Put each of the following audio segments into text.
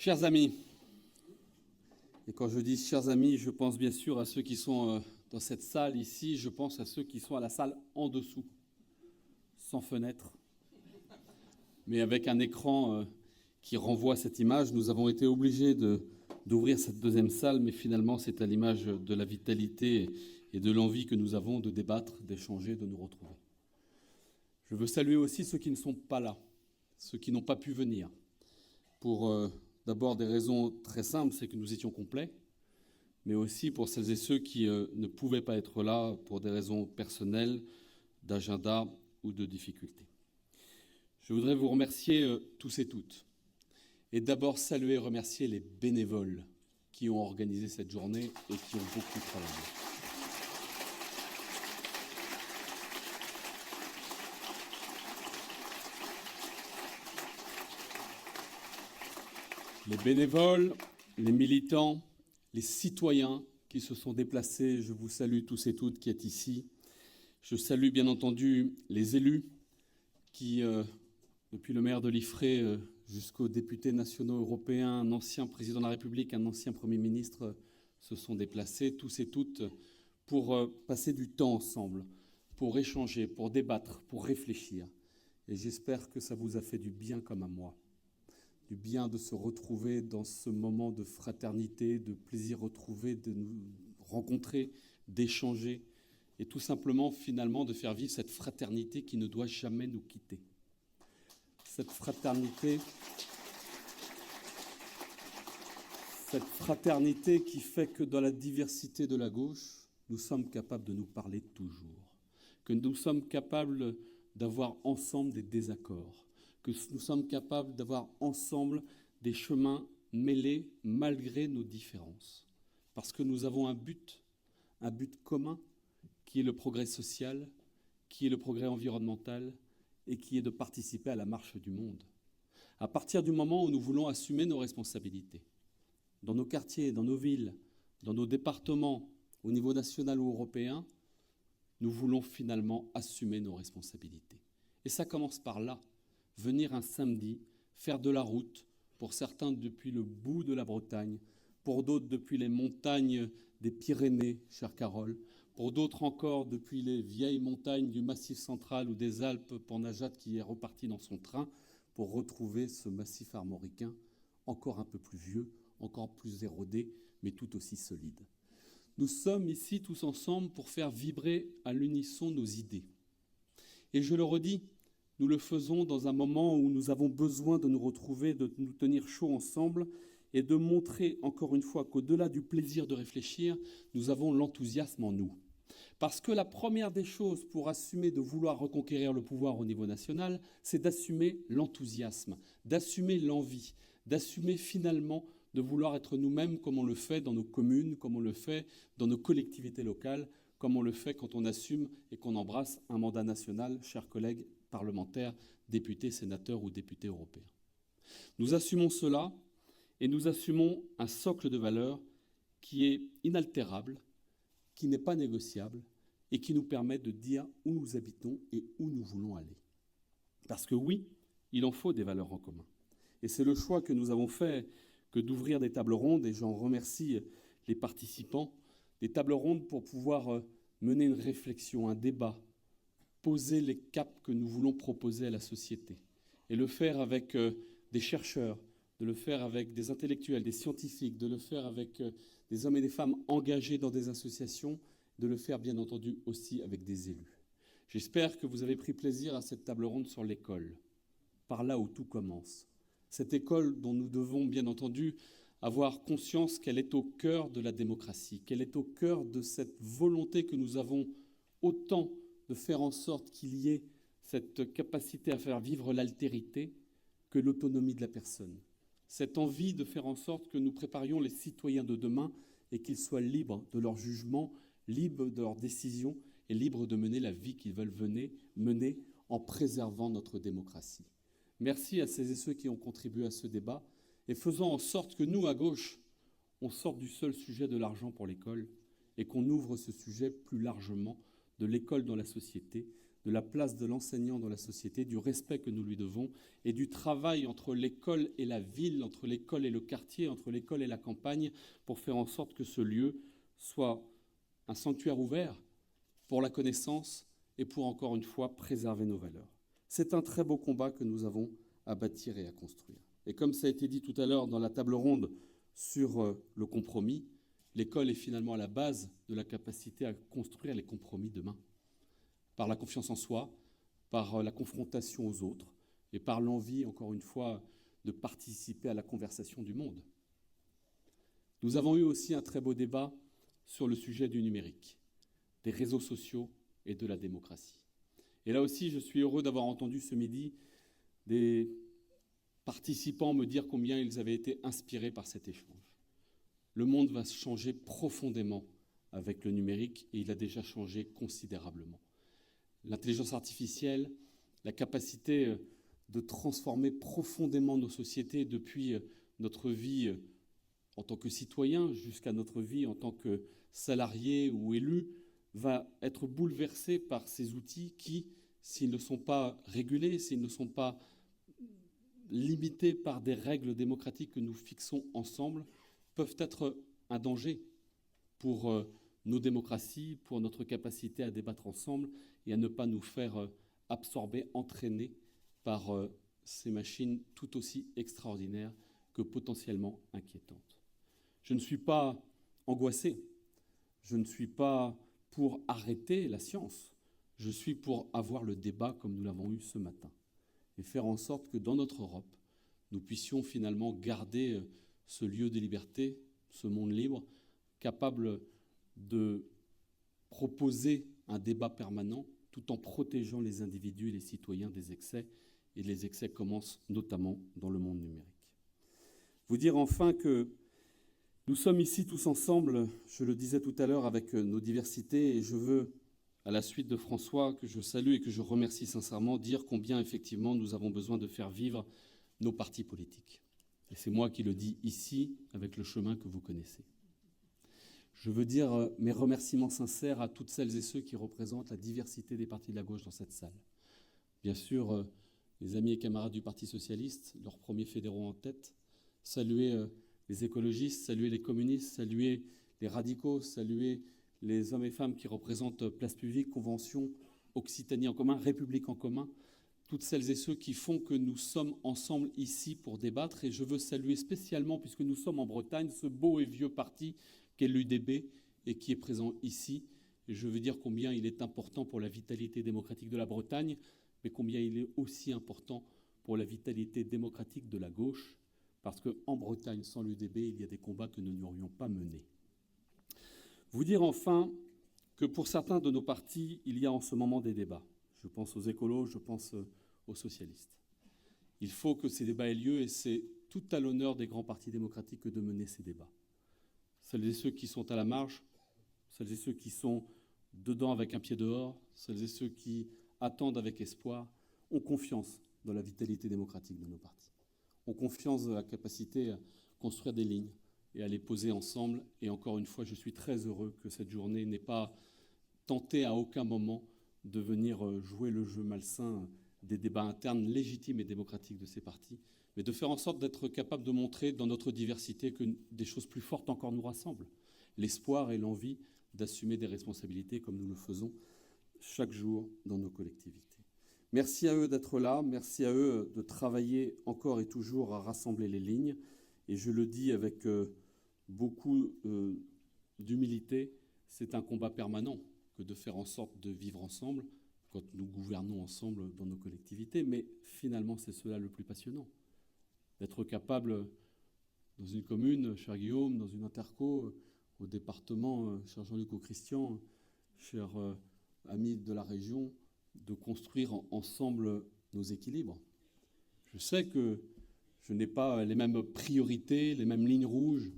Chers amis, et quand je dis chers amis, je pense bien sûr à ceux qui sont dans cette salle ici, je pense à ceux qui sont à la salle en dessous, sans fenêtre, mais avec un écran qui renvoie cette image. Nous avons été obligés d'ouvrir cette deuxième salle, mais finalement c'est à l'image de la vitalité et de l'envie que nous avons de débattre, d'échanger, de nous retrouver. Je veux saluer aussi ceux qui ne sont pas là, ceux qui n'ont pas pu venir, pour d'abord des raisons très simples, c'est que nous étions complets, mais aussi pour celles et ceux qui ne pouvaient pas être là pour des raisons personnelles, d'agenda ou de difficultés. Je voudrais vous remercier tous et toutes, et d'abord saluer et remercier les bénévoles qui ont organisé cette journée et qui ont beaucoup travaillé. Les bénévoles, les militants, les citoyens qui se sont déplacés, je vous salue tous et toutes qui êtes ici. Je salue bien entendu les élus qui, depuis le maire de Liffré jusqu'aux députés nationaux européens, un ancien président de la République, un ancien Premier ministre, se sont déplacés, tous et toutes, pour passer du temps ensemble, pour échanger, pour débattre, pour réfléchir. Et j'espère que ça vous a fait du bien comme à moi. Du bien de se retrouver dans ce moment de fraternité, de plaisir retrouvé, de nous rencontrer, d'échanger, et tout simplement, finalement, de faire vivre cette fraternité qui ne doit jamais nous quitter. Cette fraternité qui fait que dans la diversité de la gauche, nous sommes capables de nous parler toujours, que nous sommes capables d'avoir ensemble des désaccords, que nous sommes capables d'avoir ensemble des chemins mêlés malgré nos différences. Parce que nous avons un but commun, qui est le progrès social, qui est le progrès environnemental et qui est de participer à la marche du monde. À partir du moment où nous voulons assumer nos responsabilités, dans nos quartiers, dans nos villes, dans nos départements, au niveau national ou européen, nous voulons finalement assumer nos responsabilités. Et ça commence par là. Venir un samedi, faire de la route, pour certains depuis le bout de la Bretagne, pour d'autres depuis les montagnes des Pyrénées, chère Carole, pour d'autres encore depuis les vieilles montagnes du Massif central ou des Alpes pour Najat qui est reparti dans son train pour retrouver ce massif armoricain encore un peu plus vieux, encore plus érodé, mais tout aussi solide. Nous sommes ici tous ensemble pour faire vibrer à l'unisson nos idées. Et je le redis, nous le faisons dans un moment où nous avons besoin de nous retrouver, de nous tenir chaud ensemble et de montrer encore une fois qu'au-delà du plaisir de réfléchir, nous avons l'enthousiasme en nous. Parce que la première des choses pour assumer de vouloir reconquérir le pouvoir au niveau national, c'est d'assumer l'enthousiasme, d'assumer l'envie, d'assumer finalement de vouloir être nous-mêmes comme on le fait dans nos communes, comme on le fait dans nos collectivités locales, comme on le fait quand on assume et qu'on embrasse un mandat national, chers collègues parlementaires, députés, sénateurs ou députés européens. Nous assumons cela et nous assumons un socle de valeurs qui est inaltérable, qui n'est pas négociable et qui nous permet de dire où nous habitons et où nous voulons aller. Parce que oui, il en faut des valeurs en commun. Et c'est le choix que nous avons fait que d'ouvrir des tables rondes, et j'en remercie les participants, des tables rondes pour pouvoir mener une réflexion, un débat, poser les caps que nous voulons proposer à la société, et le faire avec des chercheurs, de le faire avec des intellectuels, des scientifiques, de le faire avec des hommes et des femmes engagés dans des associations, de le faire bien entendu aussi avec des élus. J'espère que vous avez pris plaisir à cette table ronde sur l'école, par là où tout commence. Cette école dont nous devons bien entendu avoir conscience qu'elle est au cœur de la démocratie, qu'elle est au cœur de cette volonté que nous avons autant de faire en sorte qu'il y ait cette capacité à faire vivre l'altérité que l'autonomie de la personne. Cette envie de faire en sorte que nous préparions les citoyens de demain et qu'ils soient libres de leur jugement, libres de leurs décisions et libres de mener la vie qu'ils veulent mener en préservant notre démocratie. Merci à celles et ceux qui ont contribué à ce débat et faisons en sorte que nous, à gauche, on sorte du seul sujet de l'argent pour l'école et qu'on ouvre ce sujet plus largement de l'école dans la société, de la place de l'enseignant dans la société, du respect que nous lui devons et du travail entre l'école et la ville, entre l'école et le quartier, entre l'école et la campagne, pour faire en sorte que ce lieu soit un sanctuaire ouvert pour la connaissance et pour, encore une fois, préserver nos valeurs. C'est un très beau combat que nous avons à bâtir et à construire. Et comme ça a été dit tout à l'heure dans la table ronde sur le compromis, l'école est finalement à la base de la capacité à construire les compromis demain, par la confiance en soi, par la confrontation aux autres et par l'envie, encore une fois, de participer à la conversation du monde. Nous avons eu aussi un très beau débat sur le sujet du numérique, des réseaux sociaux et de la démocratie. Et là aussi, je suis heureux d'avoir entendu ce midi des participants me dire combien ils avaient été inspirés par cet échange. Le monde va changer profondément avec le numérique et il a déjà changé considérablement. L'intelligence artificielle, la capacité de transformer profondément nos sociétés depuis notre vie en tant que citoyen jusqu'à notre vie en tant que salarié ou élu, va être bouleversée par ces outils qui, s'ils ne sont pas régulés, s'ils ne sont pas limités par des règles démocratiques que nous fixons ensemble, peuvent être un danger pour nos démocraties, pour notre capacité à débattre ensemble et à ne pas nous faire absorber, entraîner par ces machines tout aussi extraordinaires que potentiellement inquiétantes. Je ne suis pas angoissé, je ne suis pas pour arrêter la science, je suis pour avoir le débat comme nous l'avons eu ce matin et faire en sorte que dans notre Europe, nous puissions finalement garder ce lieu de liberté, ce monde libre, capable de proposer un débat permanent tout en protégeant les individus et les citoyens des excès. Et les excès commencent notamment dans le monde numérique. Vous dire enfin que nous sommes ici tous ensemble, je le disais tout à l'heure, avec nos diversités, et je veux, à la suite de François, que je salue et que je remercie sincèrement, dire combien effectivement nous avons besoin de faire vivre nos partis politiques. Et c'est moi qui le dis ici, avec le chemin que vous connaissez. Je veux dire mes remerciements sincères à toutes celles et ceux qui représentent la diversité des partis de la gauche dans cette salle. Bien sûr, les amis et camarades du Parti socialiste, leurs premiers fédéraux en tête, saluer les écologistes, saluer les communistes, saluer les radicaux, saluer les hommes et femmes qui représentent Place Publique, Convention, Occitanie en commun, République en commun, toutes celles et ceux qui font que nous sommes ensemble ici pour débattre. Et je veux saluer spécialement, puisque nous sommes en Bretagne, ce beau et vieux parti qu'est l'UDB et qui est présent ici. Et je veux dire combien il est important pour la vitalité démocratique de la Bretagne, mais combien il est aussi important pour la vitalité démocratique de la gauche, parce qu'en Bretagne, sans l'UDB, il y a des combats que nous n'aurions pas menés. Vous dire enfin que pour certains de nos partis, il y a en ce moment des débats. Je pense aux écolos, je pense aux socialistes. Il faut que ces débats aient lieu et c'est tout à l'honneur des grands partis démocratiques que de mener ces débats. Celles et ceux qui sont à la marge, celles et ceux qui sont dedans avec un pied dehors, celles et ceux qui attendent avec espoir, ont confiance dans la vitalité démocratique de nos partis. Ont confiance dans la capacité à construire des lignes et à les poser ensemble. Et encore une fois, je suis très heureux que cette journée n'ait pas tenté à aucun moment de venir jouer le jeu malsain des débats internes légitimes et démocratiques de ces partis, mais de faire en sorte d'être capable de montrer dans notre diversité que des choses plus fortes encore nous rassemblent. L'espoir et l'envie d'assumer des responsabilités comme nous le faisons chaque jour dans nos collectivités. Merci à eux d'être là, merci à eux de travailler encore et toujours à rassembler les lignes. Et je le dis avec beaucoup d'humilité, c'est un combat permanent que de faire en sorte de vivre ensemble quand nous gouvernons ensemble dans nos collectivités. Mais finalement, c'est cela le plus passionnant. D'être capable, dans une commune, cher Guillaume, dans une interco, au département, cher Jean-Luc, au Christian, cher amis de la région, de construire ensemble nos équilibres. Je sais que je n'ai pas les mêmes priorités, les mêmes lignes rouges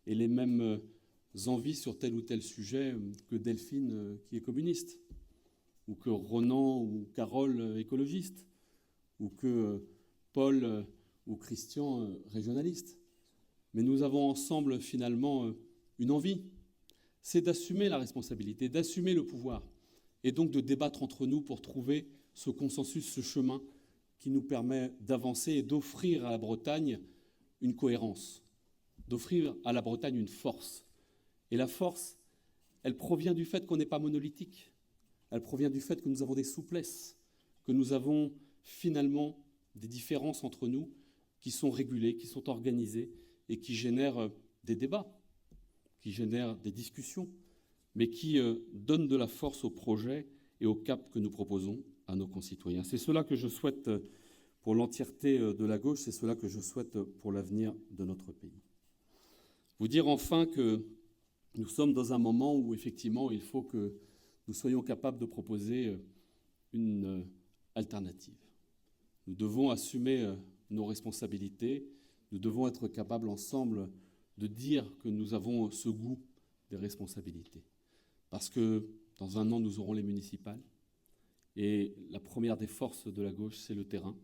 et les mêmes envies sur tel ou tel sujet que Delphine qui est communiste, ou que Ronan ou Carole écologiste, ou que Paul ou Christian régionaliste. Mais nous avons ensemble finalement une envie, c'est d'assumer la responsabilité, d'assumer le pouvoir et donc de débattre entre nous pour trouver ce consensus, ce chemin qui nous permet d'avancer et d'offrir à la Bretagne une cohérence, d'offrir à la Bretagne une force. Et la force, elle provient du fait qu'on n'est pas monolithique, elle provient du fait que nous avons des souplesses, que nous avons finalement des différences entre nous qui sont régulées, qui sont organisées et qui génèrent des débats, qui génèrent des discussions, mais qui donnent de la force au projet et au cap que nous proposons à nos concitoyens. C'est cela que je souhaite pour l'entièreté de la gauche, c'est cela que je souhaite pour l'avenir de notre pays. Vous dire enfin que nous sommes dans un moment où effectivement il faut que nous soyons capables de proposer une alternative. Nous devons assumer nos responsabilités, nous devons être capables ensemble de dire que nous avons ce goût des responsabilités. Parce que dans un an, nous aurons les municipales. Et la première des forces de la gauche, c'est le terrain.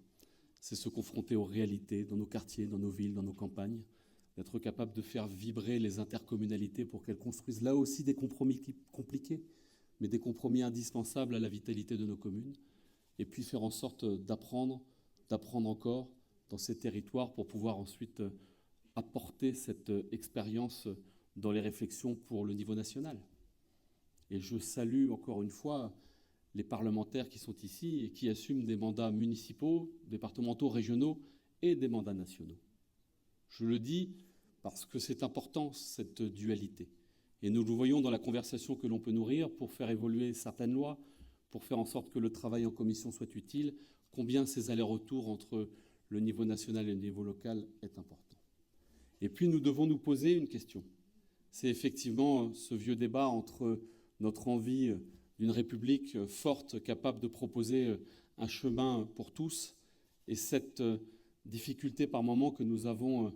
C'est se confronter aux réalités dans nos quartiers, dans nos villes, dans nos campagnes, d'être capable de faire vibrer les intercommunalités pour qu'elles construisent là aussi des compromis compliqués, mais des compromis indispensables à la vitalité de nos communes, et puis faire en sorte d'apprendre encore dans ces territoires pour pouvoir ensuite apporter cette expérience dans les réflexions pour le niveau national. Et je salue encore une fois les parlementaires qui sont ici et qui assument des mandats municipaux, départementaux, régionaux et des mandats nationaux. Je le dis parce que c'est important, cette dualité. Et nous le voyons dans la conversation que l'on peut nourrir pour faire évoluer certaines lois, pour faire en sorte que le travail en commission soit utile, combien ces allers-retours entre le niveau national et le niveau local est important. Et puis nous devons nous poser une question. C'est effectivement ce vieux débat entre notre envie d'une République forte, capable de proposer un chemin pour tous, et cette difficulté par moment que nous avons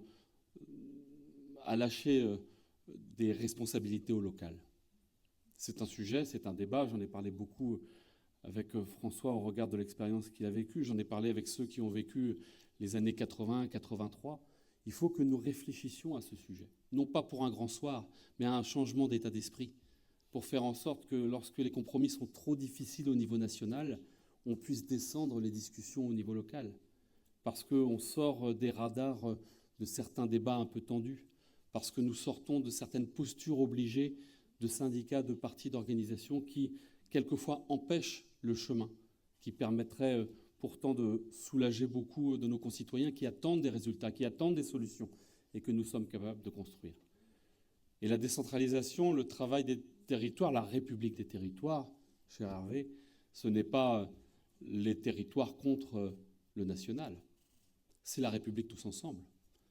à lâcher des responsabilités au local. C'est un sujet, c'est un débat, j'en ai parlé beaucoup avec François au regard de l'expérience qu'il a vécue, j'en ai parlé avec ceux qui ont vécu les années 80, 83. Il faut que nous réfléchissions à ce sujet, non pas pour un grand soir, mais à un changement d'état d'esprit, pour faire en sorte que lorsque les compromis sont trop difficiles au niveau national, on puisse descendre les discussions au niveau local. Parce qu'on sort des radars de certains débats un peu tendus, parce que nous sortons de certaines postures obligées de syndicats, de partis, d'organisations qui, quelquefois, empêchent le chemin, qui permettrait pourtant de soulager beaucoup de nos concitoyens qui attendent des résultats, qui attendent des solutions, et que nous sommes capables de construire. Et la décentralisation, le travail des territoires, la République des territoires, cher Hervé, ce n'est pas les territoires contre le national. C'est la République tous ensemble.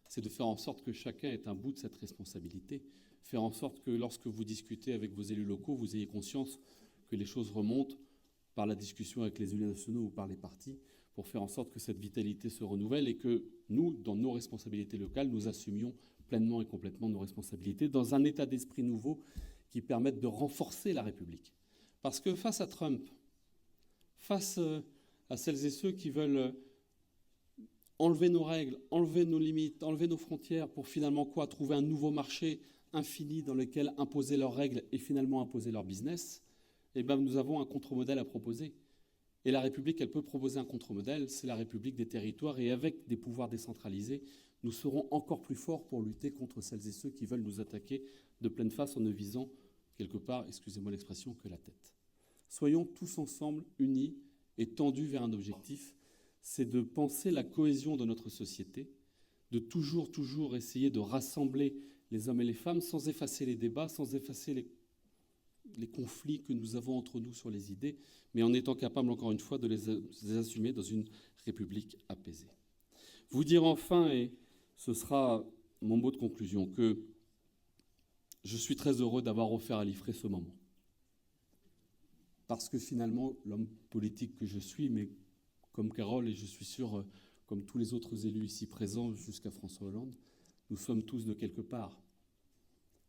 C'est de faire en sorte que chacun ait un bout de cette responsabilité. Faire en sorte que lorsque vous discutez avec vos élus locaux, vous ayez conscience que les choses remontent par la discussion avec les élus nationaux ou par les partis, pour faire en sorte que cette vitalité se renouvelle et que nous, dans nos responsabilités locales, nous assumions pleinement et complètement nos responsabilités dans un état d'esprit nouveau qui permette de renforcer la République. Parce que face à Trump, face à celles et ceux qui veulent enlever nos règles, enlever nos limites, enlever nos frontières pour finalement quoi? Trouver un nouveau marché infini dans lequel imposer leurs règles et finalement imposer leur business, eh bien, nous avons un contre-modèle à proposer. Et la République, elle peut proposer un contre-modèle, c'est la République des territoires, et avec des pouvoirs décentralisés, nous serons encore plus forts pour lutter contre celles et ceux qui veulent nous attaquer de pleine face en ne visant quelque part, excusez-moi l'expression, que la tête. Soyons tous ensemble unis et tendus vers un objectif, c'est de penser la cohésion de notre société, de toujours essayer de rassembler les hommes et les femmes sans effacer les débats, sans effacer les conflits que nous avons entre nous sur les idées, mais en étant capable, encore une fois, de les assumer dans une République apaisée. Vous dire enfin, et ce sera mon mot de conclusion, que je suis très heureux d'avoir offert à l'IFRE ce moment. Parce que finalement, l'homme politique que je suis, mais comme Carole, et je suis sûr, comme tous les autres élus ici présents jusqu'à François Hollande, nous sommes tous de quelque part.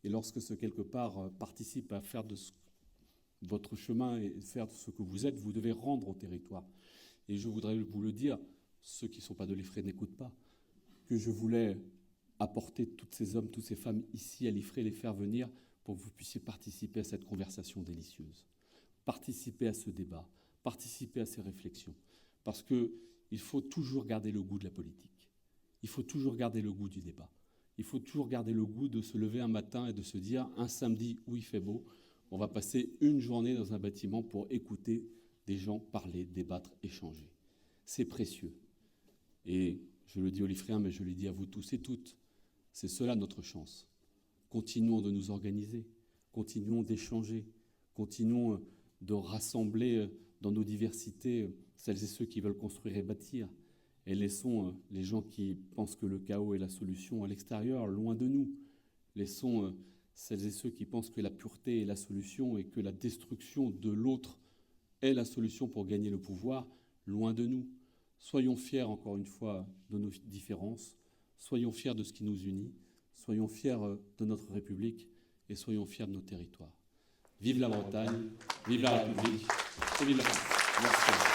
Et lorsque ce quelque part participe à faire de votre chemin et faire de ce que vous êtes, vous devez rendre au territoire. Et je voudrais vous le dire, ceux qui ne sont pas de l'IFRE n'écoutent pas, que je voulais apporter tous ces hommes, toutes ces femmes ici à l'IFRE, les faire venir pour que vous puissiez participer à cette conversation délicieuse. participez à ce débat, participez à ces réflexions, parce qu'il faut toujours garder le goût de la politique. Il faut toujours garder le goût du débat. Il faut toujours garder le goût de se lever un matin et de se dire, un samedi où il fait beau, on va passer une journée dans un bâtiment pour écouter des gens parler, débattre, échanger. C'est précieux. Et je le dis aux Liffréens, mais je le dis à vous tous et toutes, c'est cela notre chance. Continuons de nous organiser, continuons d'échanger, continuons de rassembler dans nos diversités celles et ceux qui veulent construire et bâtir. Et laissons les gens qui pensent que le chaos est la solution à l'extérieur, loin de nous. Laissons celles et ceux qui pensent que la pureté est la solution et que la destruction de l'autre est la solution pour gagner le pouvoir, loin de nous. Soyons fiers, encore une fois, de nos différences, soyons fiers de ce qui nous unit, soyons fiers de notre République et soyons fiers de nos territoires. Vive la Bretagne, vive la République et vive la France. Merci.